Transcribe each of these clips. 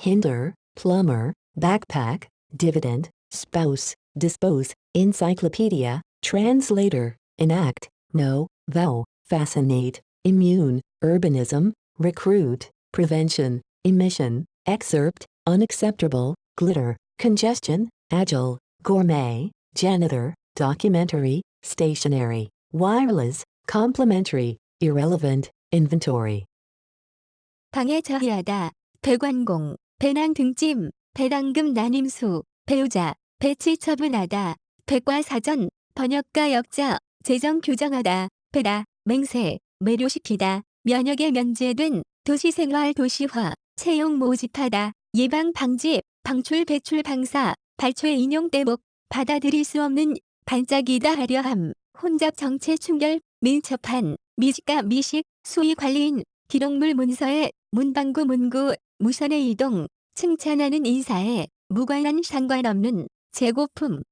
hinder, plumber, backpack, dividend, spouse, dispose, encyclopedia, translator, enact, know, vow, fascinate, immune, urbanism, recruit, prevention, emission, excerpt, unacceptable, glitter, congestion, agile, gourmet, janitor, documentary, stationary, wireless, complementary, irrelevant, inventory. 방해하다, 배관공, 배낭 등짐, 배당금 난임수, 배우자, 배치 처분하다, 백과사전, 번역가 역자, 제정 규정하다, 배다, 맹세, 매료시키다, 면역에 면제된, 도시생활 도시화, 채용 모집하다, 예방 방지, 방출 배출 방사, 발췌 인용 대목, 받아들일 수 없는, 반짝이다 하려함, 혼잡 정체 충결, 민첩한, 미식가 미식, 수의 관리인, 기록물 문서에, 문방구 문구, 무선의 이동, 칭찬하는 인사에, 무관한 상관없는, 재고품.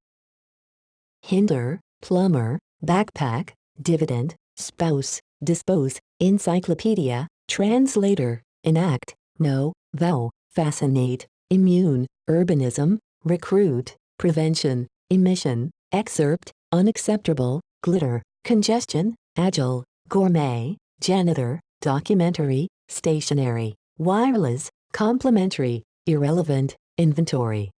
Hinder, plumber, backpack, dividend, spouse, dispose, encyclopedia, translator, enact, know, vow, fascinate, immune, urbanism, recruit, prevention, emission, excerpt, unacceptable, glitter, congestion, agile, gourmet, janitor, documentary, stationary, wireless, complementary, irrelevant, inventory.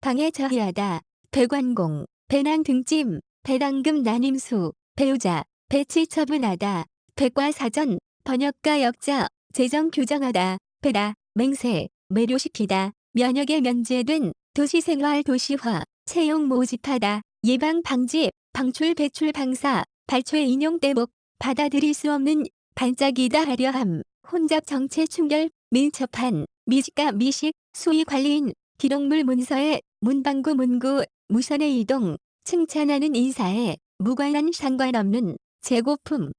방해하다, 배관공, 배낭 등짐, 배당금 난임수, 배우자, 배치 처분하다, 백과사전, 번역가 역자, 제정 규정하다, 배다, 맹세, 매료시키다, 면역에 면제된, 도시생활 도시화, 채용 모집하다, 예방 방지, 방출 배출 방사, 발췌 인용 대목, 받아들일 수 없는, 반짝이다 하려함, 혼잡 정체 충결, 민첩한, 미식가 미식, 수의 관리인, 기록물 문서에, 문방구 문구, 무선의 이동, 칭찬하는 인사에, 무관한 상관없는, 재고품.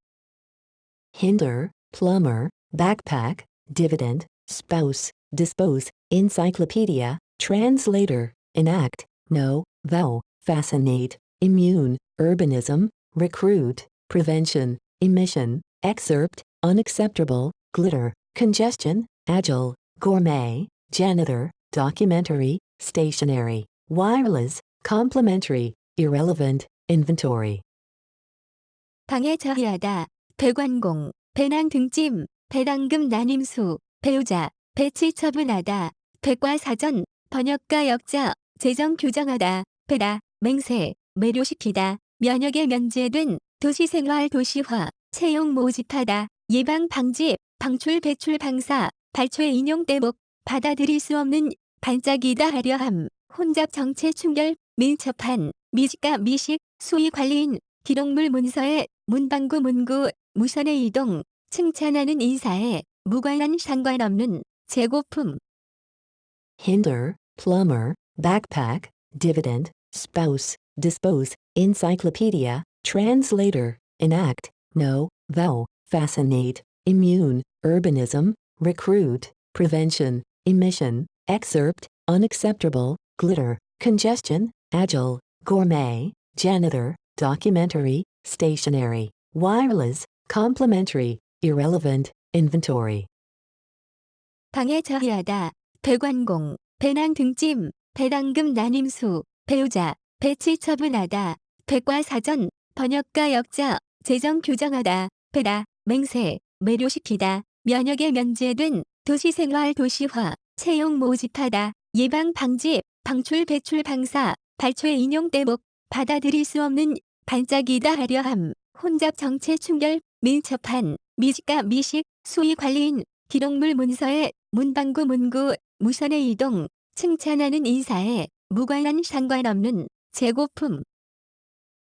Hinder, plumber, backpack, dividend, spouse, dispose, encyclopedia, translator, enact, know, vow, fascinate, immune, urbanism, recruit, prevention, emission, excerpt, unacceptable, glitter, congestion, agile, gourmet, janitor, documentary, stationary, wireless, complementary, irrelevant, inventory. 방해하다, 배관공, 배낭 등짐, 배당금 난임수, 배우자, 배치 처분하다, 백과사전, 번역가 역자, 제정 규정하다, 배다, 맹세, 매료시키다, 면역에 면제된, 도시생활 도시화, 채용 모집하다, 예방 방지, 방출 배출 방사, 발췌 인용 대목, 받아들일 수 없는, 반짝이다 하려함, 혼잡 정체 충결, 민첩한, 미식가 미식, 수의 관리인, 기록물 문서에, 문방구 문구, 무선의 이동, 칭찬하는 인사에, 무관한 상관없는, 재고품. Hinder, plumber, backpack, dividend, spouse, dispose, encyclopedia, translator, enact, know, vow, fascinate, immune, urbanism, recruit, prevention, emission, excerpt, unacceptable, glitter, congestion, agile, gourmet, janitor, documentary, stationary, wireless, complementary, irrelevant, inventory. 방해하다, 배관공, 배낭 등짐, 배당금 난임수, 배우자, 배치 처분하다, 백과사전, 번역가 역자, 제정 규정하다, 배다, 맹세, 매료시키다, 면역에 면제된, 도시생활 도시화, 채용 모집하다, 예방 방지, 방출 배출 방사, 발췌 인용 대목, 받아들일 수 없는, 반짝이다 하려함, 혼잡 정체 충결, 민첩한, 미식가 미식, 수의 관리인, 기록물 문서에, 문방구 문구, 무선의 이동, 칭찬하는 인사에, 무관한 상관없는, 재고품.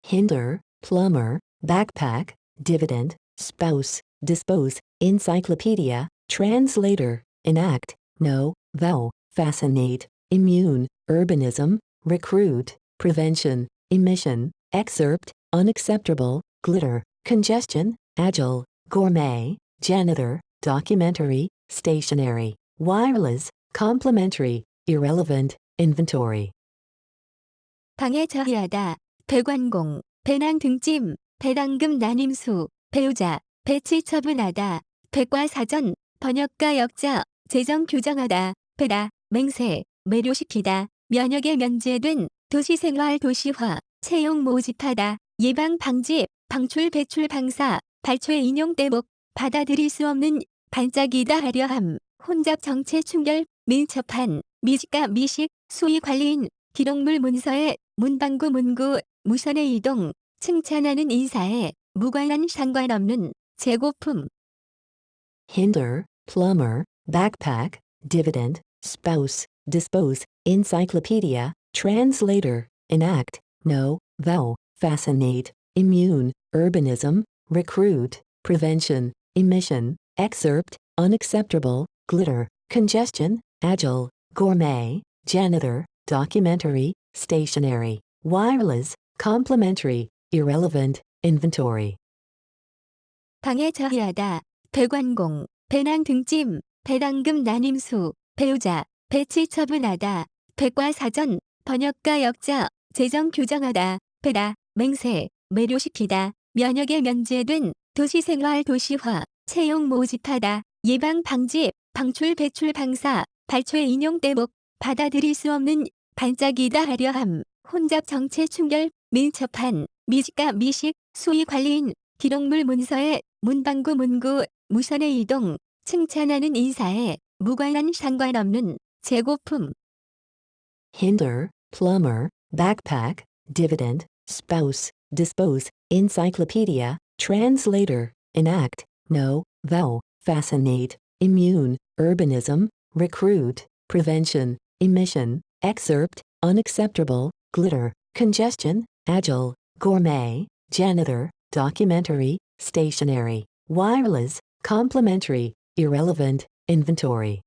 Hinder, plumber, backpack, dividend, spouse, dispose, encyclopedia, translator, enact, know, vow, fascinate, immune, urbanism, recruit, prevention, emission, excerpt, unacceptable, glitter, congestion, agile, gourmet, janitor, documentary, stationary, wireless, complementary, irrelevant, inventory. 방해하다, 배관공, 배낭 등짐, 배당금 난임수, 배우자, 배치 처분하다, 백과사전, 번역가 역자, 재정 규정하다, 배다, 맹세, 매료시키다, 면역에 면제된, 도시생활 도시화, 채용 모집하다, 예방 방지, 방출 배출 방사, 발췌 인용 대목, 받아들일 수 없는, 반짝이다 하려함, 혼잡 정체 충결, 민첩한, 미식가 미식, 수의 관리인, 기록물 문서에, 문방구 문구, 무선의 이동, 칭찬하는 인사에, 무관한 상관없는, 재고품. Hinder, plumber, backpack, dividend, spouse, dispose, encyclopedia, translator, enact, know, vow, fascinate, immune, urbanism, recruit, prevention, emission, excerpt, unacceptable, glitter, congestion, agile, gourmet, janitor, documentary, stationary, wireless, complementary, irrelevant, inventory. 방해 저해하다, 배관공, 배낭 등짐, 배당금 난임수, 배우자, 배치 처분하다, 백과사전, 번역가 역자, 재정 규정하다, 배다, 맹세, 매료시키다, 면역에 면제된, 도시생활 도시화, 채용 모집하다, 예방 방지, 방출 배출 방사, 발췌 인용 대목, 받아들일 수 없는, 반짝이다 하려함, 혼잡 정체 충결, 민첩한, 미식가 미식, 수의 관리인, 기록물 문서에, 문방구 문구, 무선의 이동, 칭찬하는 인사에, 무관한 상관없는, 재고품. Hinder, plumber, backpack, dividend, spouse, dispose, encyclopedia, translator, enact, know, vow, fascinate, immune, urbanism, recruit, prevention, emission, excerpt, unacceptable, glitter, congestion, agile, gourmet, janitor, documentary, stationary, wireless, complementary, irrelevant, inventory.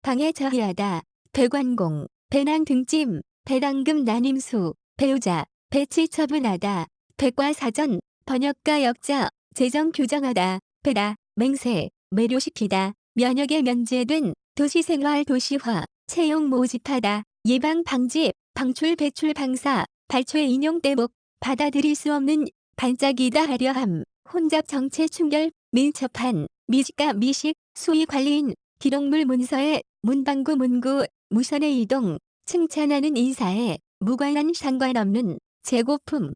방해 저해하다, 배관공, 배낭 등짐, 배당금 난임수, 배우자, 배치 처분하다, 백과사전, 번역가 역자, 재정 규정하다, 배다, 맹세, 매료시키다, 면역에 면제된, 도시생활 도시화, 채용 모집하다, 예방 방지, 방출 배출 방사, 발췌 인용 대목, 받아들일 수 없는, 반짝이다 하려함, 혼잡 정체 충결, 민첩한, 미식가 미식, 수의 관리인, 기록물 문서에, 문방구 문구, 무선의 이동, 칭찬하는 인사에, 무관한 상관없는, 재고품.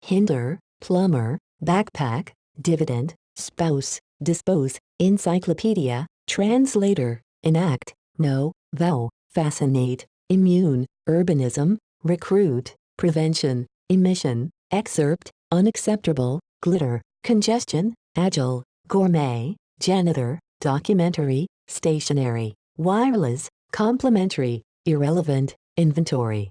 Hinder, plumber, backpack, dividend, spouse, dispose, encyclopedia, translator, enact, know, vow, fascinate, immune, urbanism, recruit, prevention, emission, excerpt, unacceptable, glitter, congestion, agile, gourmet, janitor, documentary, stationary, wireless, complementary, irrelevant, inventory.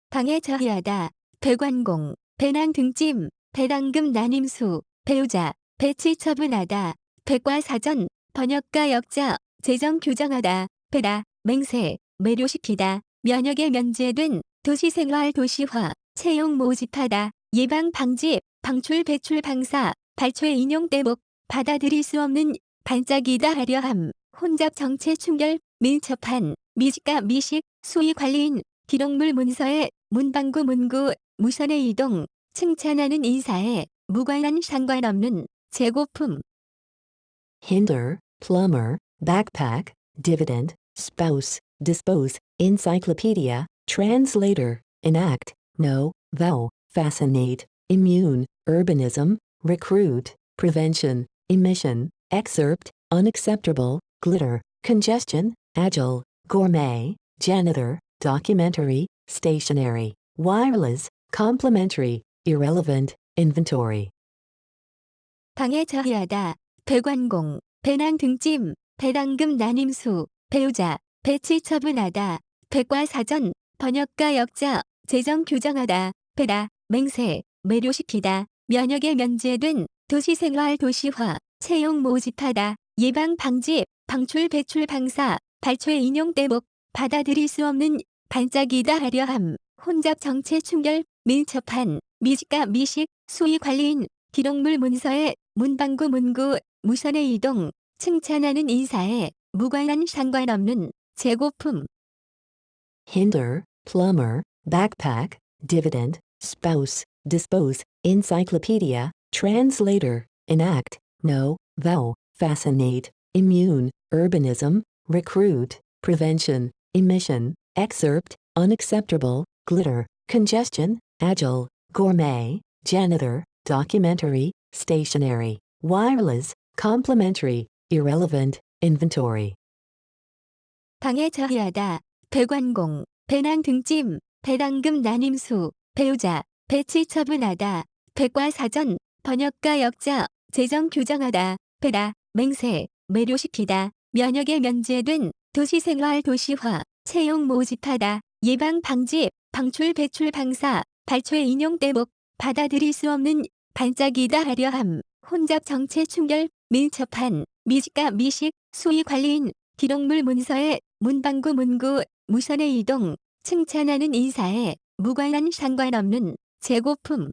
방해 저해하다, 배관공, 배낭 등짐, 배당금 난임수, 배우자, 배치 처분하다, 백과사전, 번역가 역자, 재정 규정하다, 배다, 맹세, 매료시키다, 면역에 면제된, 도시생활 도시화, 채용 모집하다, 예방 방지, 방출 배출 방사, 발췌 인용 대목, 받아들일 수 없는, 반짝이다 하려함, 혼잡 정체 충결, 민첩한, 미식가 미식, 수의 관리인, 기록물 문서에, 문방구 문구, 무선의 이동, 칭찬하는 인사에, 무관한 상관없는, 재고품. Hinder, plumber, backpack, dividend, spouse, dispose, encyclopedia, translator, enact, know, vow, fascinate, immune, urbanism, recruit, prevention, emission, excerpt, unacceptable, glitter, congestion, agile, gourmet, janitor, documentary, stationary, wireless, complementary, irrelevant, inventory. 방해 저해하다, 배관공, 배낭 등짐, 배당금 난임수, 배우자, 배치 처분하다, 백과사전, 번역가 역자, 재정 규정하다, 배다, 맹세, 매료시키다, 면역에 면제된, 도시생활 도시화, 채용 모집하다, 예방 방지, 방출 배출 방사, 발췌 인용 대목, 받아들일 수 없는, 반짝이다 하려함, 혼잡 정체 충결, 민첩한, 미식가 미식, 수의 관리인, 기록물 문서에, 문방구 문구, 무선의 이동, 칭찬하는 인사에, 무관한 상관없는, 재고품. Hinder, plumber, backpack, dividend, spouse, dispose, encyclopedia, translator, enact, know, vow, fascinate, immune, urbanism, recruit, prevention, emission, excerpt, unacceptable, glitter, congestion, agile, gourmet, janitor, documentary, stationary, wireless, complementary, irrelevant, inventory. 방에 저희하다, 배관공, 배낭 등짐, 배당금 난임수, 배우자, 배치 처분하다, 백과사전, 번역가 역자, 제정 규정하다, 배다, 맹세, 매료시키다, 면역에 면제된, 도시생활 도시화, 채용 모집하다, 예방 방지, 방출 배출 방사, 발췌 인용 대목, 받아들일 수 없는, 반짝이다 하려함, 혼잡 정체 충결, 민첩한, 미식가 미식, 수의 관리인, 기록물 문서에, 문방구 문구, 무선의 이동, 칭찬하는 인사에, 무관한 상관없는, 재고품,